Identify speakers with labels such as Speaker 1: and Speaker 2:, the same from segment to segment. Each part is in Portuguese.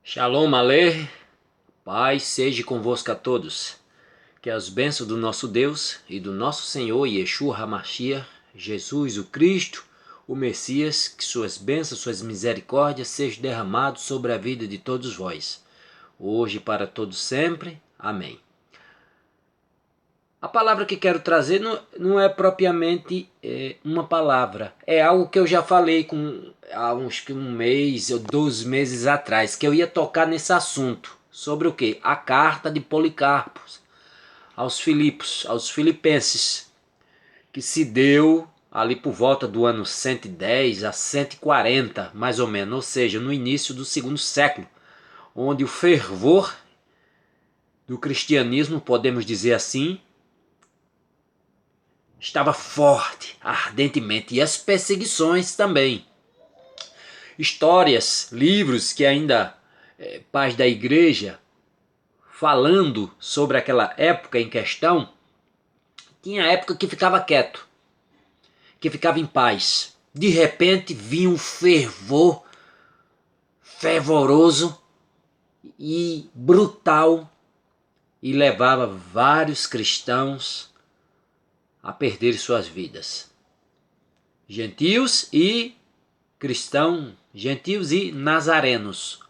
Speaker 1: Shalom Aleichem, paz seja convosco a todos. Que as bênçãos do nosso Deus e do nosso Senhor Yeshua HaMashiach, Jesus o Cristo, o Messias, que suas bênçãos, suas misericórdias sejam derramadas sobre a vida de todos vós, hoje e para todos sempre. Amém. A palavra que quero trazer não é propriamente uma palavra, é algo que eu já falei há um mês ou 2 meses atrás, que eu ia tocar nesse assunto, sobre o que? A carta de Policarpo aos Filipos, aos Filipenses, que se deu ali por volta do ano 110 a 140, mais ou menos, ou seja, no início do segundo século, onde o fervor do cristianismo, podemos dizer assim, estava forte, ardentemente, e as perseguições também. Histórias, livros que ainda pais da igreja, falando sobre aquela época em questão, tinha época que ficava quieto, que ficava em paz. De repente vinha um fervor fervoroso e brutal e levava vários cristãos a perder suas vidas. Gentios e gentios e nazarenos.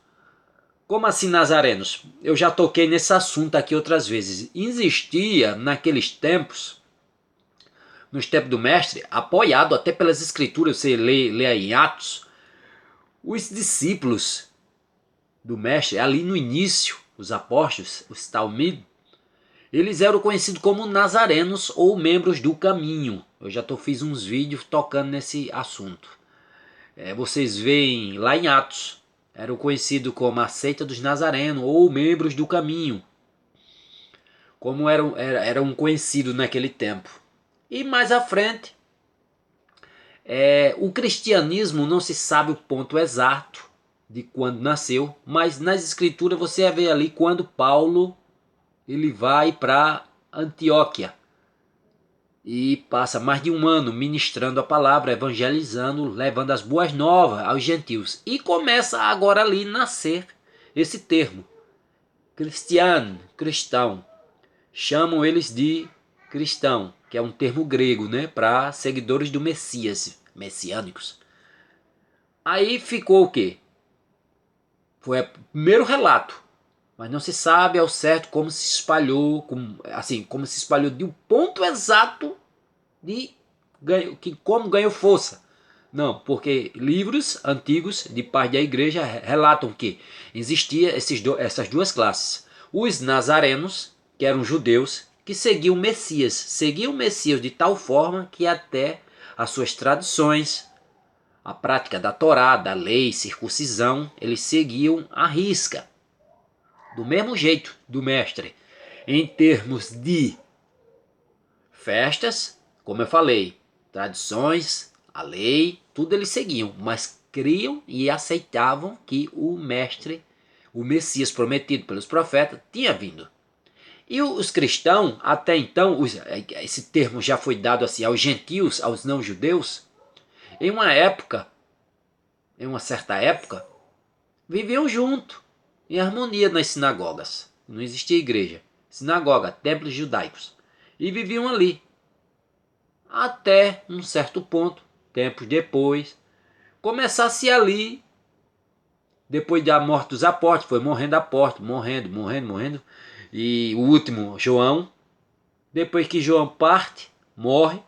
Speaker 1: Como assim nazarenos? Eu já toquei nesse assunto aqui outras vezes. Existia naqueles tempos, nos tempos do mestre, apoiado até pelas escrituras, você lê aí em Atos, os discípulos do mestre, ali no início, os apóstolos, os talmid, eles eram conhecidos como nazarenos ou membros do caminho. Eu já fiz uns vídeos tocando nesse assunto. Vocês veem lá em Atos, eram conhecidos como a seita dos nazarenos ou membros do caminho, como eram conhecidos naquele tempo. E mais à frente, o cristianismo não se sabe o ponto exato de quando nasceu, mas nas escrituras você vê ali quando Paulo ele vai para Antioquia e passa mais de um ano ministrando a palavra, evangelizando, levando as boas novas aos gentios. E começa agora ali nascer esse termo, cristiano, cristão. Chamam eles de cristão, que é um termo grego, né, para seguidores do Messias, messiânicos. Aí ficou o quê? Foi o primeiro relato, mas não se sabe ao certo como se espalhou, como se espalhou de um ponto exato de como ganhou força. Não, porque livros antigos de pais da igreja relatam que existia essas duas classes. Os nazarenos, que eram judeus, que seguiam o Messias de tal forma que até as suas tradições, a prática da Torá, da lei, circuncisão, eles seguiam à risca, do mesmo jeito do mestre. Em termos de festas, como eu falei, tradições, a lei, tudo eles seguiam, mas criam e aceitavam que o mestre, o Messias prometido pelos profetas, tinha vindo. E os cristãos, até então, esse termo já foi dado assim aos gentios, aos não-judeus, em uma certa época, viviam junto, em harmonia nas sinagogas. Não existia igreja. Sinagoga, templos judaicos. E viviam ali. Até um certo ponto, tempos depois, começasse ali, depois da morte dos apóstolos, foi morrendo apóstolo, morrendo. E o último, João, depois que João parte, morre,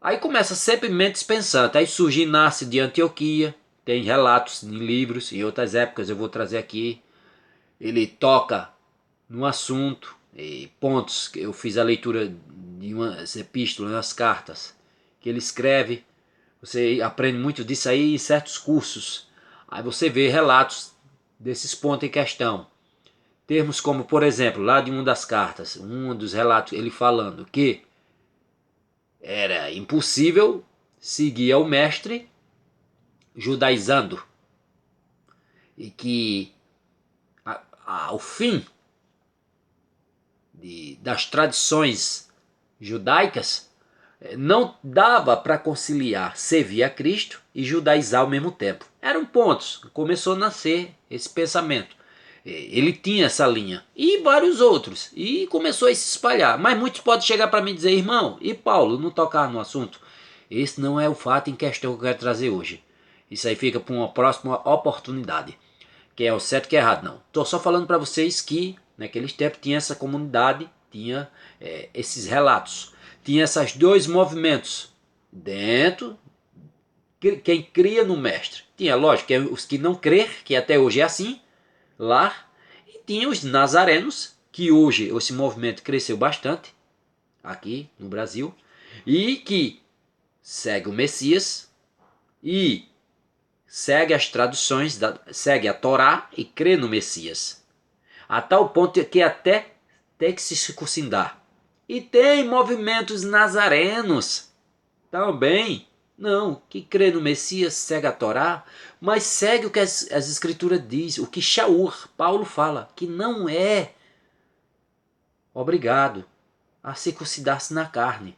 Speaker 1: aí começa sempre mentes pensantes. Aí surge Inácio de Antioquia, tem relatos em livros, em outras épocas eu vou trazer aqui. Ele toca no assunto, pontos, eu fiz a leitura de umas epístolas, umas cartas, que ele escreve, você aprende muito disso aí em certos cursos. Aí você vê relatos desses pontos em questão. Termos como, por exemplo, lá de uma das cartas, um dos relatos, ele falando que era impossível seguir ao mestre judaizando e que ao fim das tradições judaicas não dava para conciliar servir a Cristo e judaizar ao mesmo tempo. Eram pontos. Começou a nascer esse pensamento. Ele tinha essa linha. E vários outros. E começou a se espalhar. Mas muitos podem chegar para mim e dizer, irmão, e Paulo não tocar no assunto? Esse não é o fato em questão que eu quero trazer hoje. Isso aí fica para uma próxima oportunidade. Que é o certo e que é errado, não. Estou só falando para vocês que naqueles tempos tinha essa comunidade, tinha esses relatos. Tinha esses dois movimentos dentro, quem cria no mestre. Tinha, lógico, os que não crer, que até hoje é assim, lá. E tinha os nazarenos, que hoje esse movimento cresceu bastante, aqui no Brasil, e que segue o Messias e segue as traduções, segue a Torá e crê no Messias. A tal ponto que até tem que se circuncidar. E tem movimentos nazarenos também, não, que crê no Messias, segue a Torá, mas segue o que as escrituras dizem, o que Shaur, Paulo fala, que não é obrigado a circuncidar-se na carne.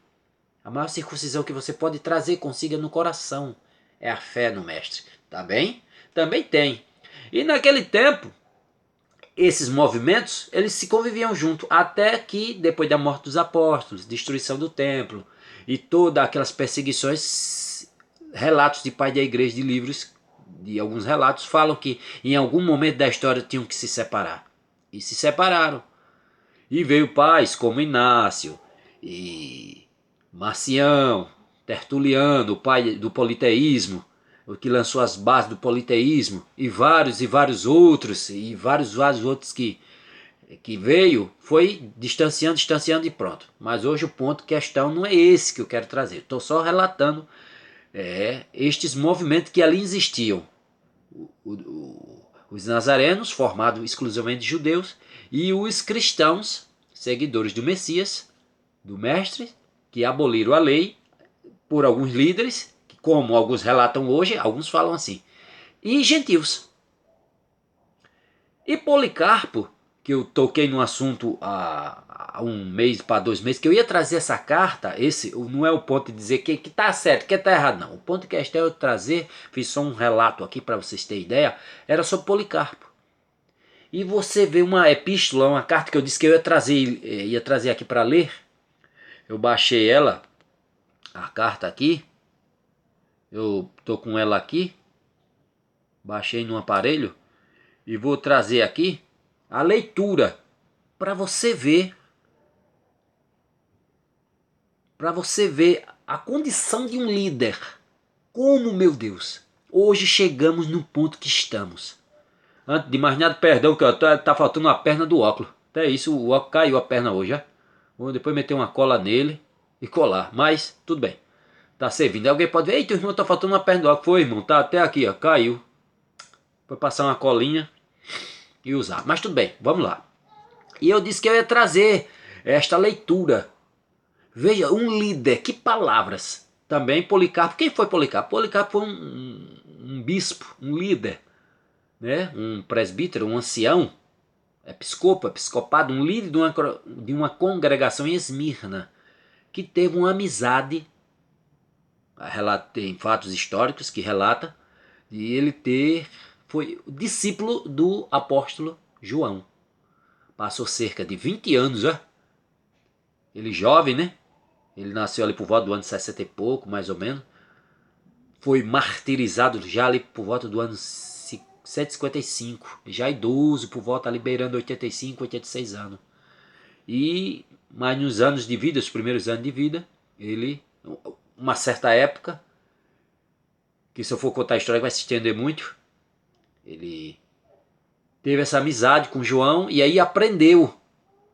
Speaker 1: A maior circuncisão que você pode trazer consigo no coração é a fé no Mestre. Tá bem? Também tem. E naquele tempo, esses movimentos, eles se conviviam junto, até que depois da morte dos apóstolos, destruição do templo e todas aquelas perseguições, relatos de pai da igreja, de livros, de alguns relatos, falam que em algum momento da história tinham que se separar. E se separaram. E veio pais como Inácio e Marcião, Tertuliano, o pai do politeísmo, o que lançou as bases do politeísmo, e vários outros, e vários outros que veio, foi distanciando e pronto. Mas hoje o ponto, questão não é esse que eu quero trazer. Estou só relatando estes movimentos que ali existiam. Os nazarenos, formados exclusivamente de judeus, e os cristãos, seguidores do Messias, do Mestre, que aboliram a lei por alguns líderes, como alguns relatam hoje, alguns falam assim, e gentios. E Policarpo, que eu toquei no assunto há um mês para 2 meses, que eu ia trazer essa carta, esse não é o ponto de dizer que está certo, que está errado, não. O ponto de questão é eu trazer, fiz só um relato aqui para vocês terem ideia, era sobre Policarpo. E você vê uma epístola, uma carta que eu disse que eu ia trazer aqui para ler, eu baixei ela, a carta aqui, eu tô com ela aqui, baixei no aparelho e vou trazer aqui a leitura para você ver a condição de um líder. Como, meu Deus, hoje chegamos no ponto que estamos. Antes de mais nada, perdão que tá faltando uma perna do óculos. Até isso, o óculos caiu a perna hoje, já. Vou depois meter uma cola nele e colar, mas tudo bem. Tá servindo. Alguém pode ver, ei, teu irmão tá faltando uma perna do óculos. Foi, irmão, tá até aqui, ó, caiu. Foi passar uma colinha e usar. Mas tudo bem, vamos lá. E eu disse que eu ia trazer esta leitura. Veja, um líder, que palavras. Também Policarpo. Quem foi Policarpo? Policarpo foi um bispo, um líder, né? Um presbítero, um ancião, episcopado, um líder de uma congregação em Esmirna, que teve uma amizade, tem fatos históricos que relata, de ele foi discípulo do apóstolo João. Passou cerca de 20 anos, ó. Ele jovem, né? Ele nasceu ali por volta do ano 60 e pouco, mais ou menos. Foi martirizado já ali por volta do ano 755. Já idoso, por volta ali beirando 85, 86 anos. E mais nos anos de vida, os primeiros anos de vida, ele, uma certa época, que se eu for contar a história vai se estender muito, ele teve essa amizade com João e aí aprendeu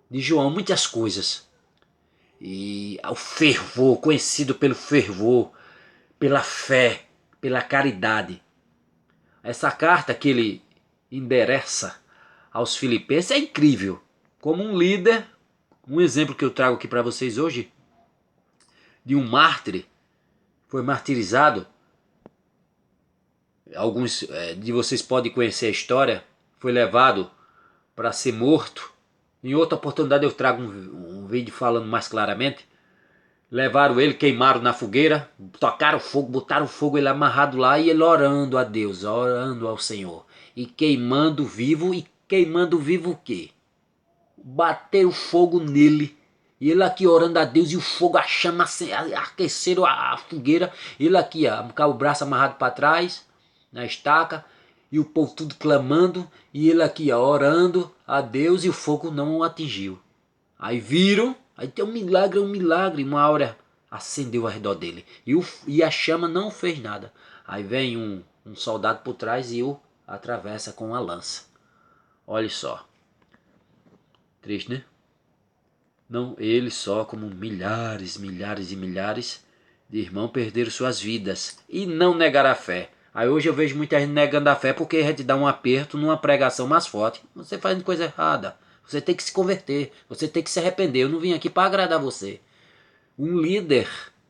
Speaker 1: de João muitas coisas. E o fervor, conhecido pelo fervor, pela fé, pela caridade. Essa carta que ele endereça aos filipenses é incrível. Como um líder, um exemplo que eu trago aqui para vocês hoje, de um mártir, foi martirizado. Alguns de vocês podem conhecer a história, foi levado para ser morto. Em outra oportunidade eu trago um vídeo falando mais claramente. Levaram ele, queimaram na fogueira, tocaram fogo, botaram fogo, ele amarrado lá e ele orando a Deus, orando ao Senhor. E queimando vivo, e queimando vivo o quê? Bateram fogo nele. E ele aqui orando a Deus e o fogo, a chama, aqueceram a fogueira. Ele aqui, ó, com o braço amarrado para trás, na estaca. E o povo tudo clamando. E ele aqui, ó, orando a Deus e o fogo não o atingiu. Aí viram, aí tem um milagre. Uma aura acendeu ao redor dele. E a chama não fez nada. Aí vem um soldado por trás e o atravessa com uma lança. Olha só. Triste, né? Não ele só, como milhares e milhares de irmãos perderam suas vidas e não negaram a fé. Aí hoje eu vejo muita gente negando a fé porque a gente dá um aperto numa pregação mais forte. Você fazendo coisa errada. Você tem que se converter. Você tem que se arrepender. Eu não vim aqui para agradar você. Um líder,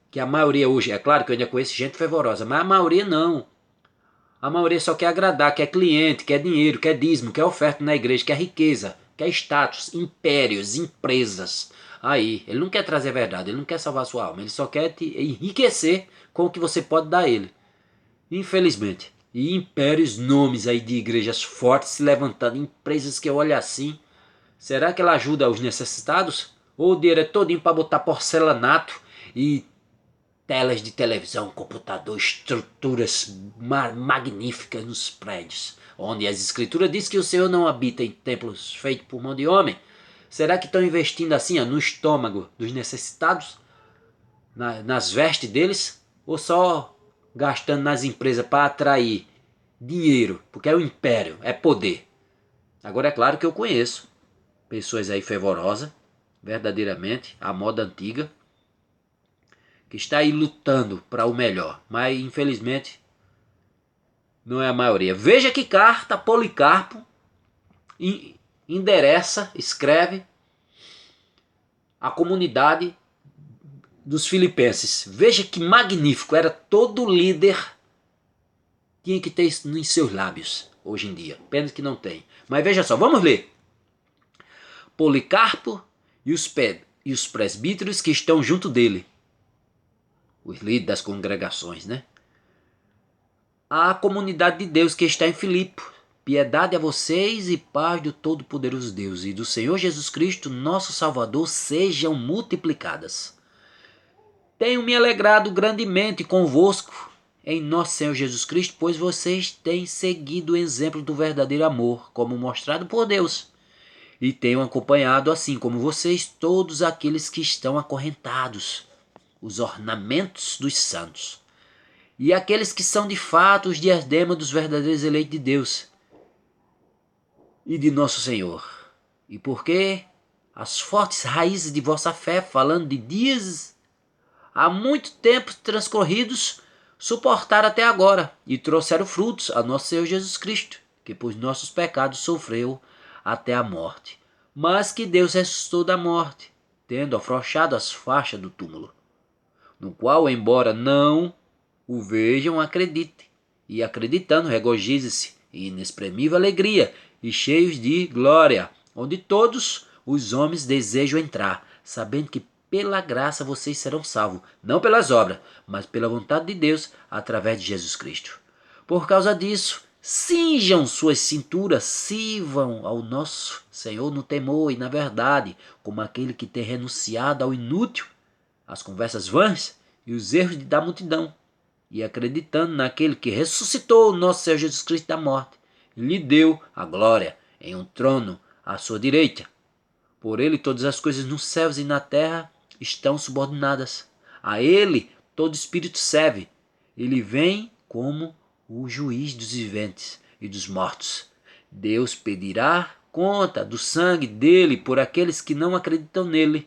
Speaker 1: que a maioria hoje, é claro que eu ainda conheço gente fervorosa, mas a maioria não. A maioria só quer agradar, quer cliente, quer dinheiro, quer dízimo, quer oferta na igreja, quer riqueza, quer status, impérios, empresas. Aí, ele não quer trazer a verdade, ele não quer salvar a sua alma, ele só quer te enriquecer com o que você pode dar a ele. Infelizmente. E impérios, nomes aí de igrejas fortes se levantando, empresas que olham assim. Será que ela ajuda os necessitados? Ou o dinheiro é todinho para botar porcelanato e telas de televisão, computador, estruturas magníficas nos prédios, onde as escrituras dizem que o Senhor não habita em templos feitos por mão de homem? Será que estão investindo assim, ó, no estômago dos necessitados, nas vestes deles, ou só gastando nas empresas para atrair dinheiro, porque é o império, é poder? Agora é claro que eu conheço pessoas aí fervorosas, verdadeiramente, a moda antiga, que está aí lutando para o melhor, mas infelizmente não é a maioria. Veja que carta Policarpo endereça, escreve a comunidade dos filipenses. Veja que magnífico, era todo líder, tinha que ter isso em seus lábios hoje em dia. Pena que não tem. Mas veja só, vamos ler. Policarpo e os presbíteros que estão junto dele, os líderes das congregações, né? A comunidade de Deus que está em Filipe. Piedade a vocês e paz do Todo-Poderoso Deus e do Senhor Jesus Cristo, nosso Salvador, sejam multiplicadas. Tenho me alegrado grandemente convosco em nosso Senhor Jesus Cristo, pois vocês têm seguido o exemplo do verdadeiro amor, como mostrado por Deus. E tenho acompanhado, assim como vocês, todos aqueles que estão acorrentados, os ornamentos dos santos, e aqueles que são de fato os diademas dos verdadeiros eleitos de Deus e de nosso Senhor. E porque as fortes raízes de vossa fé, falando de dias há muito tempo transcorridos, suportaram até agora e trouxeram frutos a nosso Senhor Jesus Cristo, que por nossos pecados sofreu até a morte, mas que Deus ressuscitou da morte, tendo afrouxado as faixas do túmulo, no qual, embora não o vejam, acreditem, e acreditando, regozijem-se em inexprimível alegria e cheios de glória, onde todos os homens desejam entrar, sabendo que pela graça vocês serão salvos, não pelas obras, mas pela vontade de Deus, através de Jesus Cristo. Por causa disso, cinjam suas cinturas, sirvam ao nosso Senhor no temor e na verdade, como aquele que tem renunciado ao inútil, às conversas vãs e os erros da multidão, e acreditando naquele que ressuscitou o nosso Senhor Jesus Cristo da morte, e lhe deu a glória em um trono à sua direita. Por ele todas as coisas nos céus e na terra estão subordinadas. A ele todo espírito serve. Ele vem como o juiz dos viventes e dos mortos. Deus pedirá conta do sangue dele por aqueles que não acreditam nele.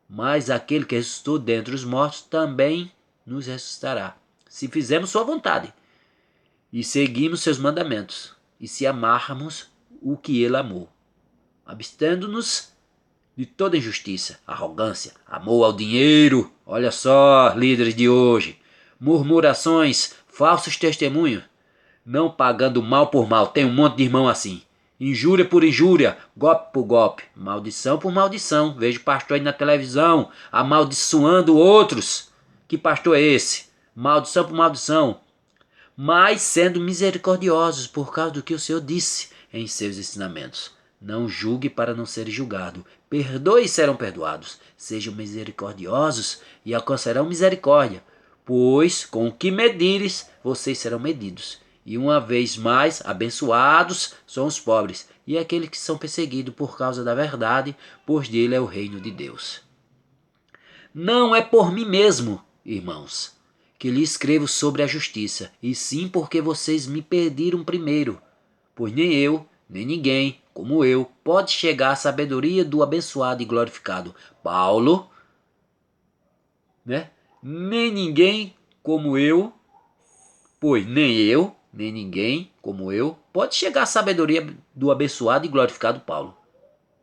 Speaker 1: Mas aquele que ressuscitou dentre os mortos também nos ressuscitará, se fizermos sua vontade e seguimos seus mandamentos, e se amarmos o que ele amou, abstendo-nos de toda injustiça, arrogância, amor ao dinheiro. Olha só, líderes de hoje, murmurações, falsos testemunhos, não pagando mal por mal. Tem um monte de irmão assim, injúria por injúria, golpe por golpe, maldição por maldição. Vejo pastor aí na televisão amaldiçoando outros. Que pastor é esse? Maldição por maldição. Mas sendo misericordiosos por causa do que o Senhor disse em seus ensinamentos. Não julgue para não ser julgado. Perdoe e serão perdoados. Sejam misericordiosos e alcançarão misericórdia. Pois com o que medires, vocês serão medidos. E uma vez mais, abençoados são os pobres e aqueles que são perseguidos por causa da verdade, pois dele é o reino de Deus. Não é por mim mesmo, irmãos, que lhe escrevo sobre a justiça, e sim porque vocês me pediram primeiro. Pois nem eu, nem ninguém, como eu, pode chegar à sabedoria do abençoado e glorificado Paulo, né? Nem ninguém como eu, pois nem eu, nem ninguém como eu, pode chegar à sabedoria do abençoado e glorificado Paulo.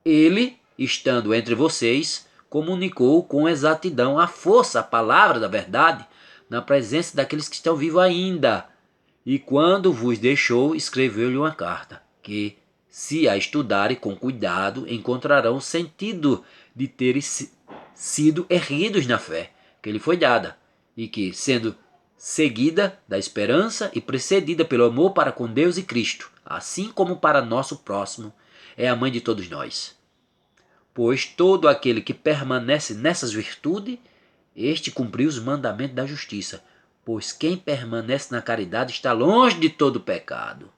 Speaker 1: Ele, estando entre vocês, comunicou com exatidão a força, a palavra da verdade, na presença daqueles que estão vivos ainda. E quando vos deixou, escreveu-lhe uma carta, que, se a estudarem com cuidado, encontrarão o sentido de terem sido erguidos na fé que lhe foi dada, e que, sendo seguida da esperança e precedida pelo amor para com Deus e Cristo, assim como para nosso próximo, é a mãe de todos nós. Pois todo aquele que permanece nessas virtudes, este cumpriu os mandamentos da justiça, pois quem permanece na caridade está longe de todo pecado.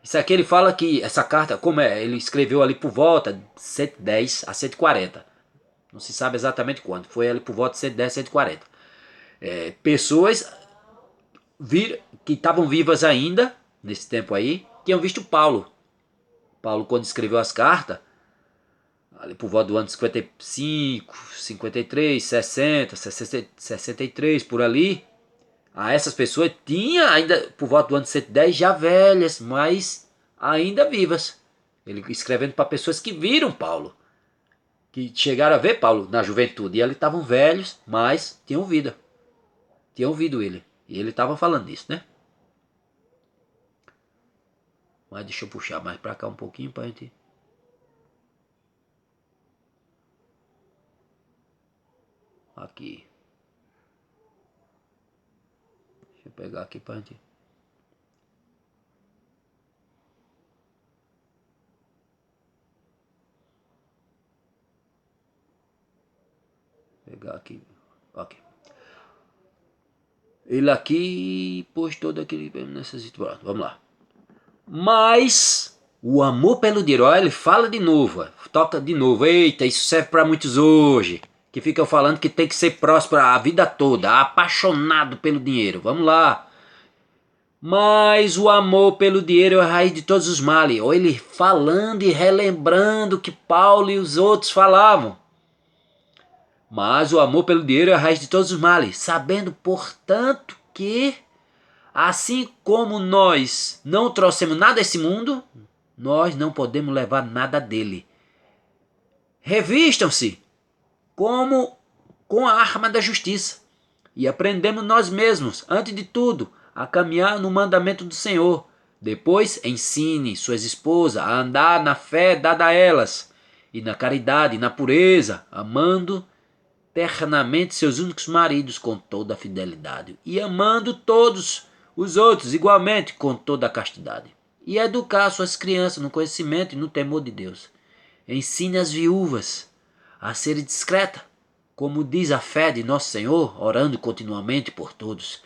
Speaker 1: Isso aqui ele fala que essa carta, como ele escreveu ali por volta de 110 a 140. Não se sabe exatamente quando. Foi ali por volta de 110 a 140. Pessoas que estavam vivas ainda, nesse tempo aí, tinham visto Paulo. Paulo, quando escreveu as cartas, ali por volta do ano 55, 53, 60, 63, por ali, essas pessoas tinham ainda por volta do ano 110 já velhas, mas ainda vivas. Ele escrevendo para pessoas que viram Paulo, que chegaram a ver Paulo na juventude, e eles estavam velhos, mas tinham vida. Tinham ouvido ele. E ele estava falando isso, né? Mas deixa eu puxar mais para cá um pouquinho para a gente... Aqui. Deixa eu pegar aqui para a gente... Pegar aqui. Ok. Ele aqui pôs todo aquele... Vamos lá. Mas o amor pelo dinheiro, olha, ele fala de novo, toca de novo. Eita, isso serve para muitos hoje, que ficam falando que tem que ser próspero a vida toda, apaixonado pelo dinheiro. Vamos lá. Mas o amor pelo dinheiro é a raiz de todos os males. Olha ele falando e relembrando que Paulo e os outros falavam. Mas o amor pelo dinheiro é a raiz de todos os males, sabendo, portanto, que assim como nós não trouxemos nada a esse mundo, nós não podemos levar nada dele. Revistam-se como com a arma da justiça e aprendemos nós mesmos, antes de tudo, a caminhar no mandamento do Senhor. Depois ensine suas esposas a andar na fé dada a elas, e na caridade e na pureza, amando ternamente seus únicos maridos com toda a fidelidade, e amando todos os outros igualmente com toda a castidade. E educar suas crianças no conhecimento e no temor de Deus. Ensine as viúvas a serem discretas, como diz a fé de nosso Senhor, orando continuamente por todos,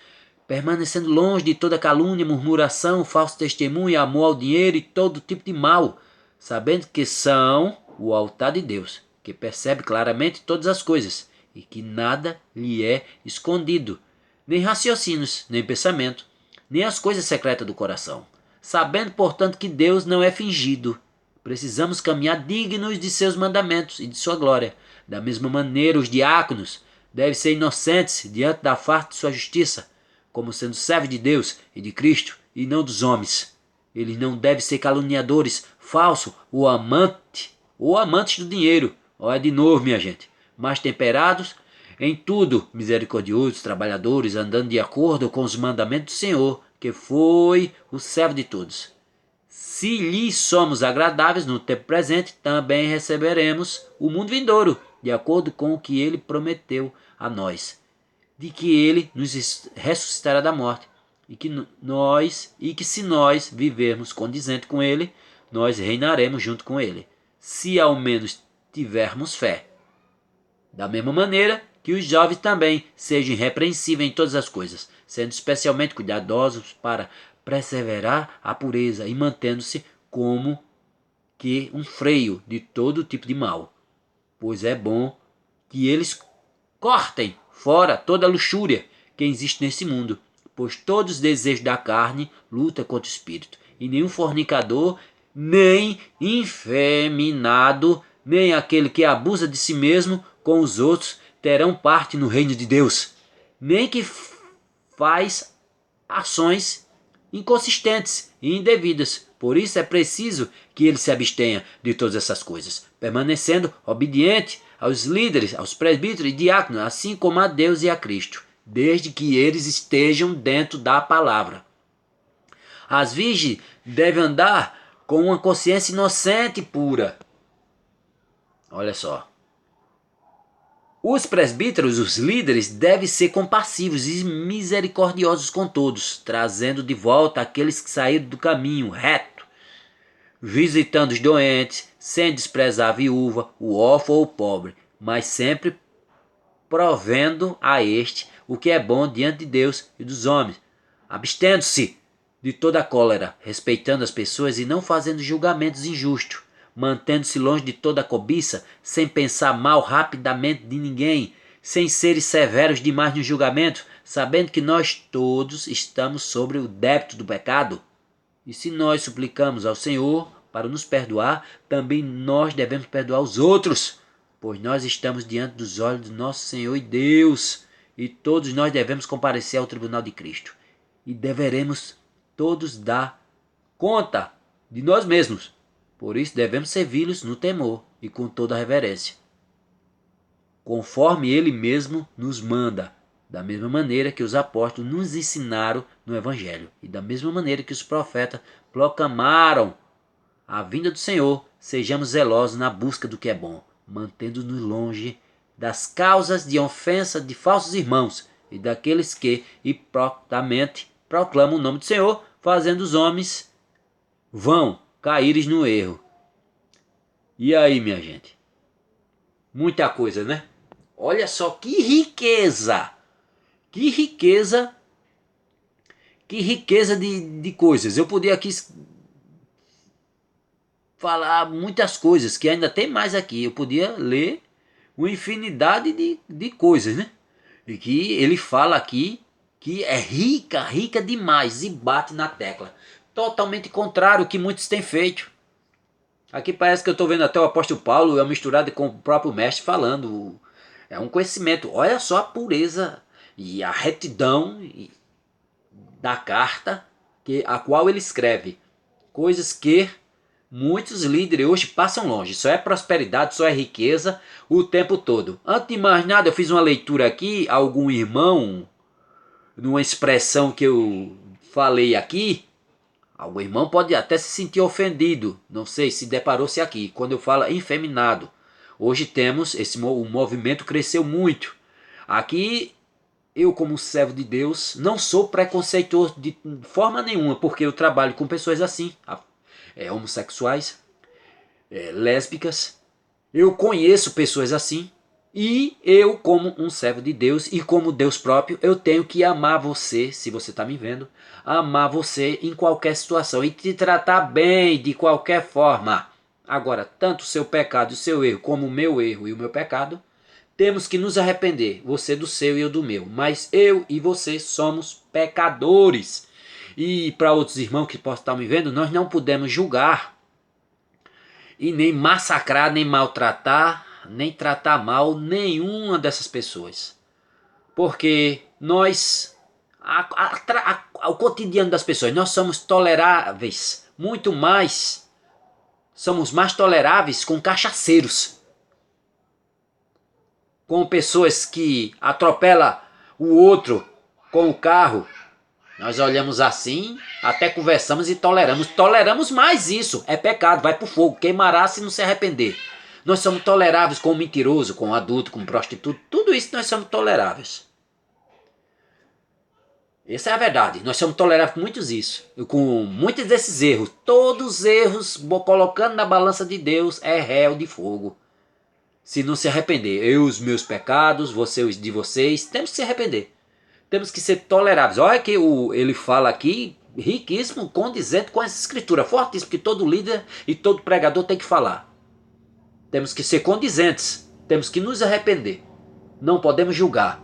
Speaker 1: permanecendo longe de toda calúnia, murmuração, falso testemunho, amor ao dinheiro e todo tipo de mal, sabendo que são o altar de Deus, que percebe claramente todas as coisas e que nada lhe é escondido, nem raciocínios, nem pensamento, nem as coisas secretas do coração. Sabendo, portanto, que Deus não é fingido, precisamos caminhar dignos de seus mandamentos e de sua glória. Da mesma maneira, os diáconos devem ser inocentes diante da face de sua justiça, como sendo servos de Deus e de Cristo, e não dos homens. Eles não devem ser caluniadores, falsos ou amantes do dinheiro. Olha de novo, minha gente. Mas temperados em tudo, misericordiosos, trabalhadores, andando de acordo com os mandamentos do Senhor, que foi o servo de todos. Se lhe somos agradáveis no tempo presente, também receberemos o mundo vindouro, de acordo com o que ele prometeu a nós, de que ele nos ressuscitará da morte, e que se nós vivermos condizente com ele, nós reinaremos junto com ele, se ao menos tivermos fé. Da mesma maneira que os jovens também sejam irrepreensíveis em todas as coisas, sendo especialmente cuidadosos para perseverar a pureza e mantendo-se como que um freio de todo tipo de mal. Pois é bom que eles cortem fora toda a luxúria que existe nesse mundo, pois todos os desejos da carne lutam contra o espírito, e nenhum fornicador, nem infeminado, nem aquele que abusa de si mesmo com os outros terão parte no reino de Deus, nem que faz ações inconsistentes e indevidas. Por isso é preciso que ele se abstenha de todas essas coisas, permanecendo obediente aos líderes, aos presbíteros e diáconos, assim como a Deus e a Cristo, desde que eles estejam dentro da palavra. As virgens devem andar com uma consciência inocente e pura. Olha só. Os presbíteros, os líderes, devem ser compassivos e misericordiosos com todos, trazendo de volta aqueles que saíram do caminho reto, visitando os doentes, sem desprezar a viúva, o órfão ou o pobre, mas sempre provendo a este o que é bom diante de Deus e dos homens, abstendo-se de toda a cólera, respeitando as pessoas e não fazendo julgamentos injustos, mantendo-se longe de toda a cobiça, sem pensar mal rapidamente de ninguém, sem serem severos demais no julgamento, sabendo que nós todos estamos sobre o débito do pecado. E se nós suplicamos ao Senhor para nos perdoar, também nós devemos perdoar os outros, pois nós estamos diante dos olhos do nosso Senhor e Deus, e todos nós devemos comparecer ao tribunal de Cristo, e deveremos todos dar conta de nós mesmos. Por isso devemos servi-los no temor e com toda a reverência, conforme ele mesmo nos manda, da mesma maneira que os apóstolos nos ensinaram no Evangelho, e da mesma maneira que os profetas proclamaram a vinda do Senhor, sejamos zelosos na busca do que é bom, mantendo-nos longe das causas de ofensa de falsos irmãos e daqueles que hipocritamente proclamam o nome do Senhor, fazendo os homens vão caíres no erro. E aí, minha gente? Muita coisa, né? Olha só que riqueza! Que riqueza! Que riqueza de coisas. Eu podia aqui falar muitas coisas, que ainda tem mais aqui. Eu podia ler uma infinidade de coisas, né? E que ele fala aqui que é rica, rica demais, e bate na tecla. Totalmente contrário ao que muitos têm feito. Aqui parece que eu estou vendo até o apóstolo Paulo misturado com o próprio mestre falando. É um conhecimento. Olha só a pureza e a retidão da carta a qual ele escreve. Coisas que muitos líderes hoje passam longe. Só é prosperidade, só é riqueza o tempo todo. Antes de mais nada, eu fiz uma leitura aqui. Algum irmão, numa expressão que eu falei aqui, algum irmão pode até se sentir ofendido, não sei se deparou-se aqui, quando eu falo efeminado. Hoje temos, o movimento cresceu muito. Aqui, eu como servo de Deus, não sou preconceituoso de forma nenhuma, porque eu trabalho com pessoas assim, homossexuais, lésbicas. Eu conheço pessoas assim, e eu, como um servo de Deus e como Deus próprio, eu tenho que amar você, se você está me vendo, amar você em qualquer situação e te tratar bem de qualquer forma. Agora, tanto o seu pecado e o seu erro, como o meu erro e o meu pecado, temos que nos arrepender, você do seu e eu do meu. Mas eu e você somos pecadores. E para outros irmãos que possam estar me vendo, nós não podemos julgar e nem massacrar, nem maltratar, nem tratar mal nenhuma dessas pessoas. Porque nós, o cotidiano das pessoas, nós somos toleráveis, muito mais, somos mais toleráveis com cachaceiros, com pessoas que atropelam o outro com o carro, Nós olhamos assim, até conversamos e toleramos. Toleramos mais isso. É pecado, vai pro fogo, queimará se não se arrepender. Nós somos toleráveis com o mentiroso, com o adulto, com o prostituto. Tudo isso nós somos toleráveis. Essa é a verdade. Nós somos toleráveis com muitos isso. Com muitos desses erros. Todos os erros, colocando na balança de Deus, é réu de fogo. Se não se arrepender. Eu, os meus pecados, você, os de vocês, temos que se arrepender. Temos que ser toleráveis. Olha que ele fala aqui, riquíssimo, condizente com essa escritura. Fortíssimo, que todo líder e todo pregador tem que falar. Temos que ser condizentes. Temos que nos arrepender. Não podemos julgar.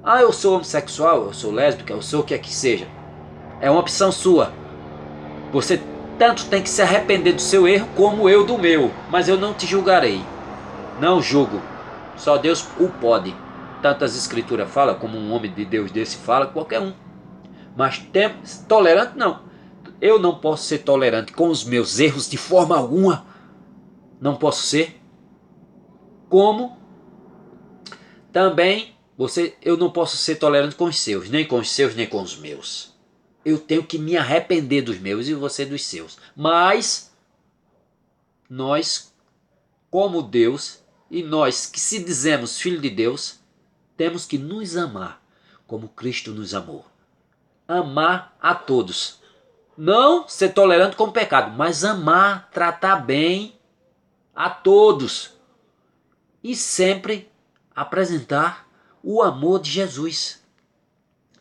Speaker 1: Ah, eu sou homossexual, eu sou lésbica, eu sou o que é que seja. É uma opção sua. Você tanto tem que se arrepender do seu erro como eu do meu. Mas eu não te julgarei. Não julgo. Só Deus o pode. Tanto as escrituras falam, como um homem de Deus desse fala, qualquer um. Mas tolerante não. Eu não posso ser tolerante com os meus erros de forma alguma. Não posso ser. Como também eu não posso ser tolerante com os seus, nem com os seus, nem com os meus. Eu tenho que me arrepender dos meus e você dos seus. Mas nós, como Deus, e nós que se dizemos filho de Deus, temos que nos amar como Cristo nos amou. Amar a todos. Não ser tolerante com o pecado, mas amar, tratar bem a todos. E sempre apresentar o amor de Jesus.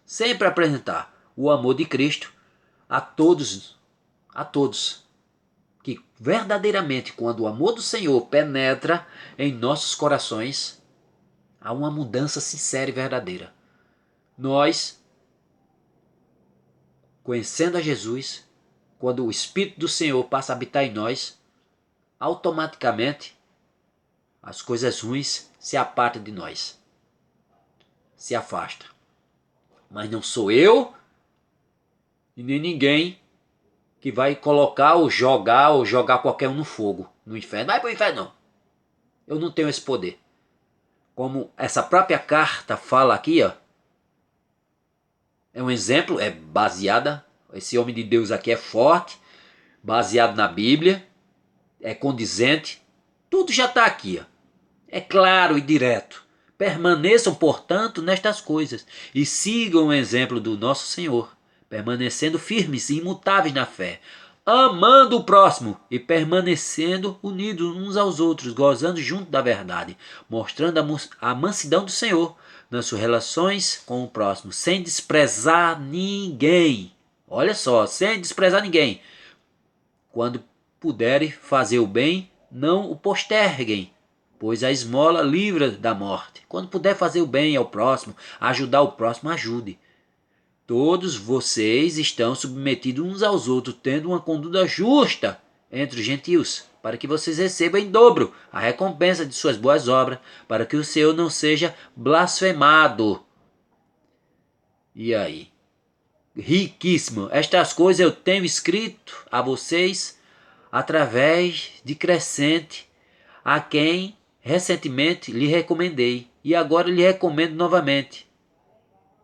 Speaker 1: Sempre apresentar o amor de Cristo a todos. A todos. Que verdadeiramente, quando o amor do Senhor penetra em nossos corações, há uma mudança sincera e verdadeira. Nós, conhecendo a Jesus, quando o Espírito do Senhor passa a habitar em nós, automaticamente as coisas ruins se apartam de nós. Se afasta. Mas não sou eu e nem ninguém que vai colocar ou jogar qualquer um no fogo, no inferno. Vai para o inferno, não. Eu não tenho esse poder. Como essa própria carta fala aqui, ó, é um exemplo, é baseada, esse homem de Deus aqui é forte, baseado na Bíblia, é condizente, tudo já está aqui, ó. É claro e direto. Permaneçam, portanto, nestas coisas e sigam o exemplo do nosso Senhor, permanecendo firmes e imutáveis na fé, amando o próximo e permanecendo unidos uns aos outros, gozando junto da verdade, mostrando a mansidão do Senhor nas suas relações com o próximo, sem desprezar ninguém. Olha só, sem desprezar ninguém. Quando puderem fazer o bem, não o posterguem, pois a esmola livra da morte. Quando puder fazer o bem ao próximo, ajudar o próximo, ajude. Todos vocês estão submetidos uns aos outros, tendo uma conduta justa entre os gentios, para que vocês recebam em dobro a recompensa de suas boas obras, para que o Senhor não seja blasfemado. E aí? Riquíssimo. Estas coisas eu tenho escrito a vocês através de Crescente, a quem recentemente lhe recomendei, e agora lhe recomendo novamente.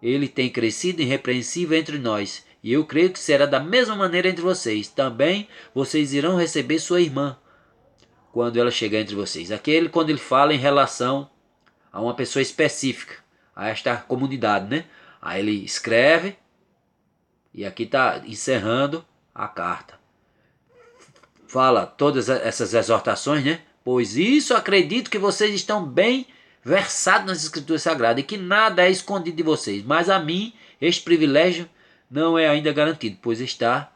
Speaker 1: Ele tem crescido irrepreensível entre nós, e eu creio que será da mesma maneira entre vocês. Também vocês irão receber sua irmã, quando ela chegar entre vocês. Aqui quando ele fala em relação a uma pessoa específica, a esta comunidade, né? Aí ele escreve, e aqui está encerrando a carta. Fala todas essas exortações, né? Pois isso acredito que vocês estão bem versados nas Escrituras Sagradas e que nada é escondido de vocês. Mas a mim este privilégio não é ainda garantido, pois está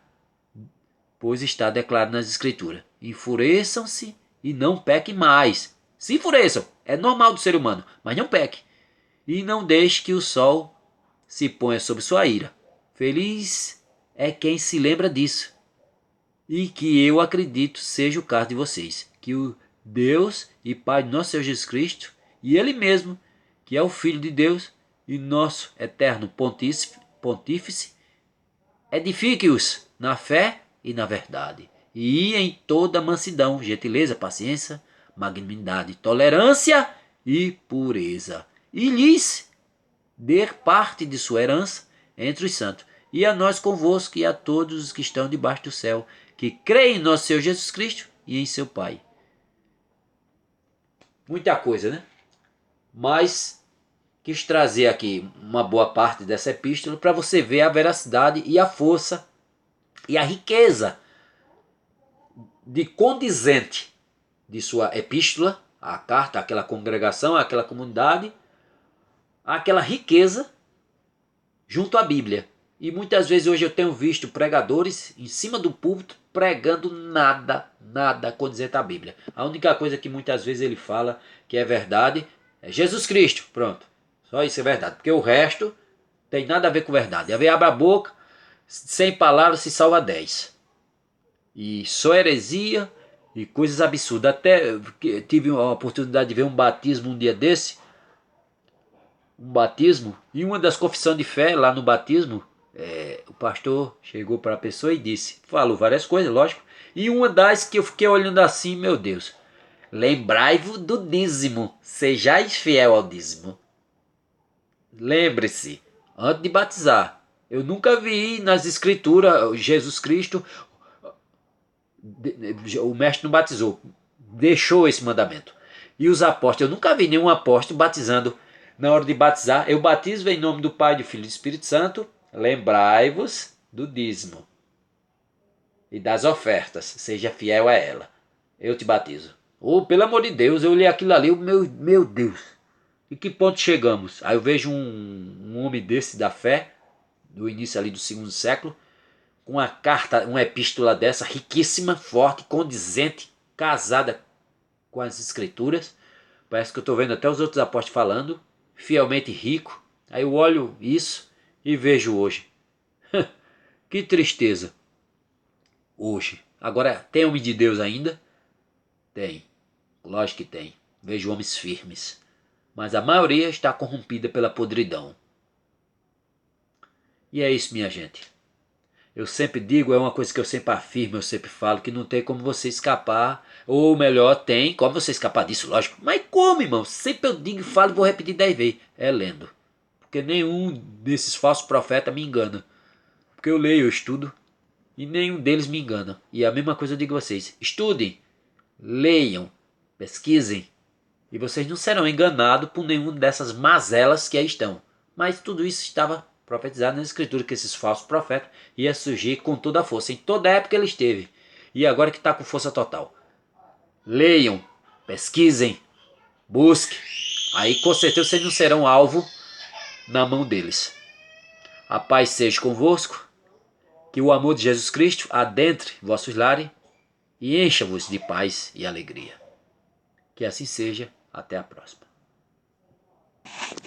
Speaker 1: declarado nas Escrituras. Enfureçam-se e não pequem mais. Se enfureçam, é normal do ser humano, mas não pequem. E não deixe que o sol se ponha sobre sua ira. Feliz é quem se lembra disso. E que eu acredito seja o caso de vocês. Que o Deus e Pai de nosso Senhor Jesus Cristo, e Ele mesmo, que é o Filho de Deus e nosso eterno pontífice, edifique-os na fé e na verdade, e em toda mansidão, gentileza, paciência, magnanimidade, tolerância e pureza, e lhes dê parte de sua herança entre os santos, e a nós convosco e a todos os que estão debaixo do céu, que creem em nosso Senhor Jesus Cristo e em seu Pai. Muita coisa, né? Mas quis trazer aqui uma boa parte dessa epístola para você ver a veracidade e a força e a riqueza de condizente de sua epístola, a carta àquela congregação, àquela comunidade, àquela riqueza junto à Bíblia. E muitas vezes hoje eu tenho visto pregadores em cima do púlpito pregando nada condizente à Bíblia. A única coisa que muitas vezes ele fala que é verdade é Jesus Cristo, pronto. Só isso é verdade, porque o resto tem nada a ver com verdade. Abre a boca, sem palavras se salva 10. E só heresia e coisas absurdas. Até tive a oportunidade de ver um batismo um dia desse, e uma das confissões de fé lá no batismo, o pastor chegou para a pessoa e disse, falou várias coisas, lógico, e uma das que eu fiquei olhando assim, meu Deus, lembrai-vos do dízimo, sejais fiel ao dízimo. Lembre-se, antes de batizar, eu nunca vi nas escrituras Jesus Cristo, o mestre não batizou, deixou esse mandamento. E os apóstolos, eu nunca vi nenhum apóstolo batizando. Na hora de batizar, eu batizo em nome do Pai, do Filho e do Espírito Santo. Lembrai-vos do dízimo e das ofertas. Seja fiel a ela. Eu te batizo. Oh, pelo amor de Deus, eu olhei aquilo ali, meu Deus. E que ponto chegamos? Aí eu vejo um homem desse da fé, do início ali do 2º século, com uma carta, uma epístola dessa, riquíssima, forte, condizente, casada com as escrituras. Parece que eu estou vendo até os outros apóstolos falando, fielmente rico. Aí eu olho isso e vejo hoje. Que tristeza. Hoje. Agora, tem homem de Deus ainda? Tem. Lógico que tem. Vejo homens firmes. Mas a maioria está corrompida pela podridão. E é isso, minha gente. Eu sempre digo, é uma coisa que eu sempre afirmo, eu sempre falo, que não tem como você escapar, ou melhor, tem como você escapar disso, lógico. Mas como, irmão? Sempre eu digo e falo e vou repetir 10 vezes. É lendo. Porque nenhum desses falsos profetas me engana. Porque eu leio, eu estudo, e nenhum deles me engana. E a mesma coisa eu digo a vocês. Estudem, leiam, pesquisem, e vocês não serão enganados por nenhuma dessas mazelas que aí estão. Mas tudo isso estava profetizado na Escritura, que esses falsos profetas iam surgir com toda a força. Em toda a época ele esteve. E agora que está com força total. Leiam, pesquisem, busquem. Aí com certeza vocês não serão alvo na mão deles. A paz seja convosco. Que o amor de Jesus Cristo adentre vossos lares e encha-vos de paz e alegria. Que assim seja. Até a próxima.